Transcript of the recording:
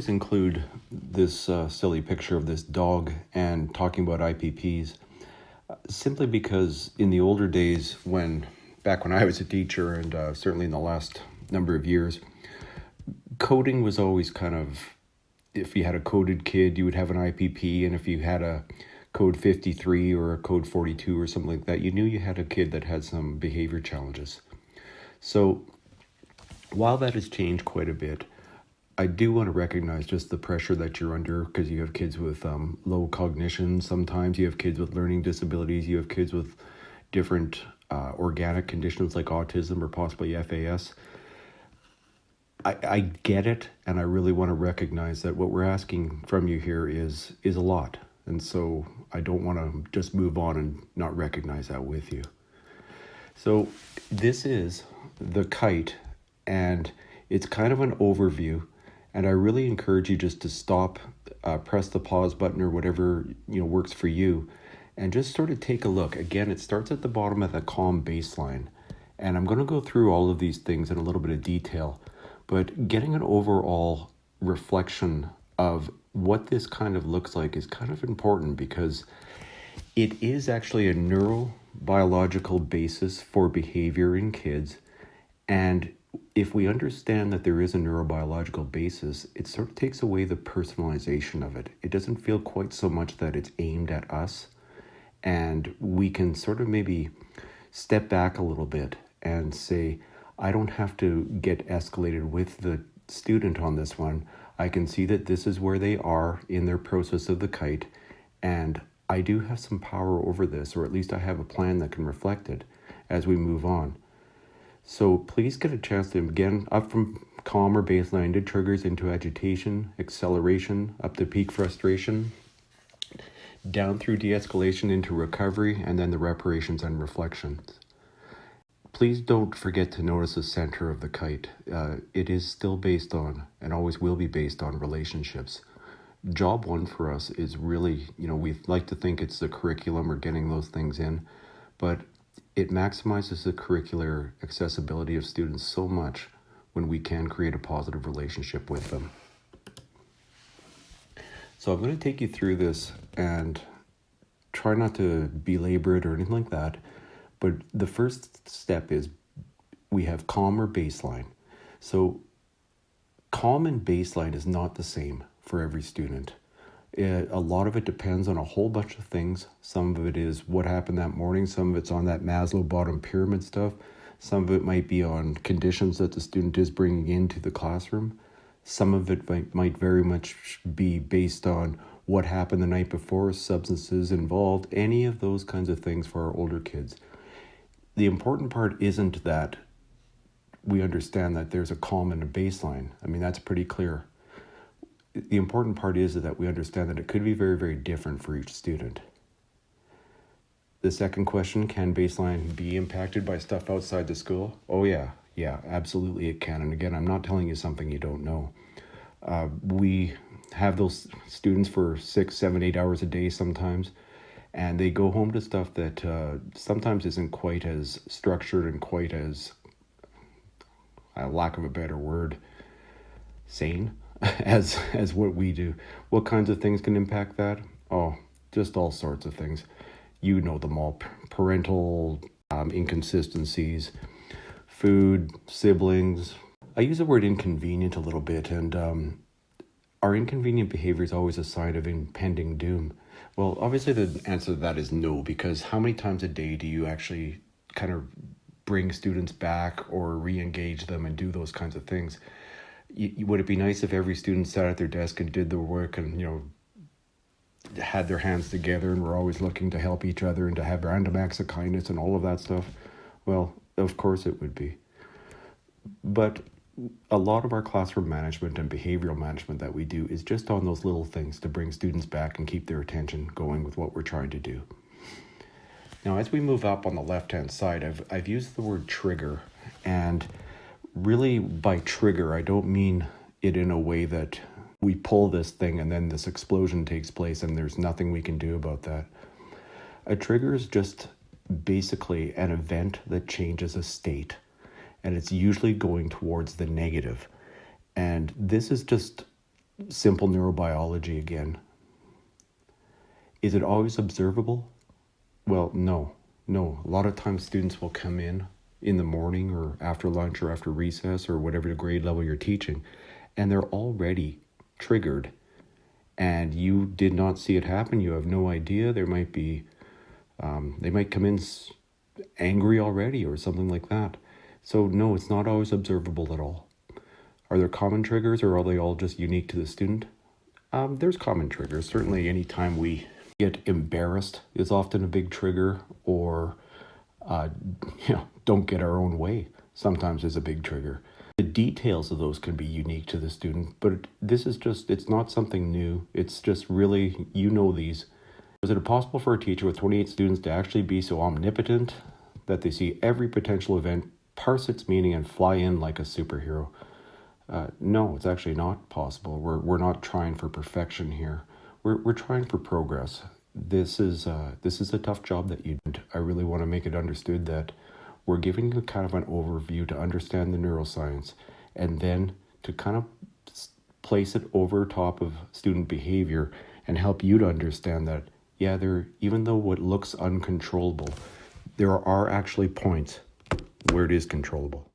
always include this silly picture of this dog and talking about IPPs, simply because in the older days, back when I was a teacher, and certainly in the last number of years, coding was always kind of, if you had a coded kid, you would have an IPP, and if you had a code 53 or a code 42 or something like that, you knew you had a kid that had some behavior challenges. So while that has changed quite a bit, I do want to recognize just the pressure that you're under, because you have kids with low cognition. Sometimes you have kids with learning disabilities. You have kids with different organic conditions like autism or possibly FAS. I get it, and I really want to recognize that what we're asking from you here is a lot. And so I don't want to just move on and not recognize that with you. So this is the kite, and it's kind of an overview. And I really encourage you just to stop, press the pause button or whatever works for you, and just sort of take a look. Again, it starts at the bottom at the calm baseline. And I'm going to go through all of these things in a little bit of detail, but getting an overall reflection of what this kind of looks like is kind of important, because it is actually a neurobiological basis for behavior in kids. And if we understand that there is a neurobiological basis, it sort of takes away the personalization of it. It doesn't feel quite so much that it's aimed at us. And we can sort of maybe step back a little bit and say, I don't have to get escalated with the student on this one. I can see that this is where they are in their process of the kite, and I do have some power over this, or at least I have a plan that can reflect it as we move on. So please get a chance to, again, up from calm or baseline to triggers into agitation, acceleration, up to peak frustration, down through de-escalation into recovery, and then the reparations and reflections. Please don't forget to notice the center of the kite. It is still based on, and always will be based on, relationships. Job one for us is really, we like to think it's the curriculum or getting those things in, but it maximizes the curricular accessibility of students so much when we can create a positive relationship with them. So I'm going to take you through this and try not to belabor it or anything like that. But the first step is we have calm or baseline. So calm and baseline is not the same for every student. A lot of it depends on a whole bunch of things. Some of it is what happened that morning. Some of it's on that Maslow bottom pyramid stuff. Some of it might be on conditions that the student is bringing into the classroom. Some of it might very much be based on what happened the night before, substances involved, any of those kinds of things for our older kids. The important part isn't that we understand that there's a calm and a baseline. I mean, that's pretty clear. The important part is that we understand that it could be very, very different for each student. The second question, can baseline be impacted by stuff outside the school? Oh yeah, absolutely it can. And again, I'm not telling you something you don't know. We have those students for 6, 7, 8 hours a day sometimes, and they go home to stuff that sometimes isn't quite as structured and quite as, lack of a better word, sane as what we do. What kinds of things can impact that? Oh, just all sorts of things. You know them all. Parental inconsistencies, food, siblings. I use the word inconvenient a little bit, and our inconvenient behavior is always a sign of impending doom. Well, obviously the answer to that is no, because how many times a day do you actually kind of bring students back or re-engage them and do those kinds of things? Would it be nice if every student sat at their desk and did the work and, had their hands together and were always looking to help each other and to have random acts of kindness and all of that stuff? Well, of course it would be. But a lot of our classroom management and behavioral management that we do is just on those little things to bring students back and keep their attention going with what we're trying to do. Now, as we move up on the left-hand side, I've used the word trigger, and really by trigger, I don't mean it in a way that we pull this thing and then this explosion takes place and there's nothing we can do about that. A trigger is just basically an event that changes a state, and it's usually going towards the negative. And this is just simple neurobiology again. Is it always observable? Well, no. A lot of times students will come in the morning or after lunch or after recess or whatever grade level you're teaching, and they're already triggered, and you did not see it happen. You have no idea. There might be, they might come in angry already or something like that. So no, it's not always observable at all. Are there common triggers, or are they all just unique to the student? There's common triggers. Certainly anytime we get embarrassed is often a big trigger, or don't get our own way sometimes is a big trigger. The details of those can be unique to the student, but this is just, it's not something new. It's just really, these. Is it possible for a teacher with 28 students to actually be so omnipotent that they see every potential event, parse its meaning, and fly in like a superhero? No, it's actually not possible. We're not trying for perfection here. We're trying for progress. This is a tough job that you did. I really want to make it understood that we're giving you kind of an overview to understand the neuroscience, and then to kind of place it over top of student behavior and help you to understand that, yeah, even though what looks uncontrollable, there are actually points where it is controllable.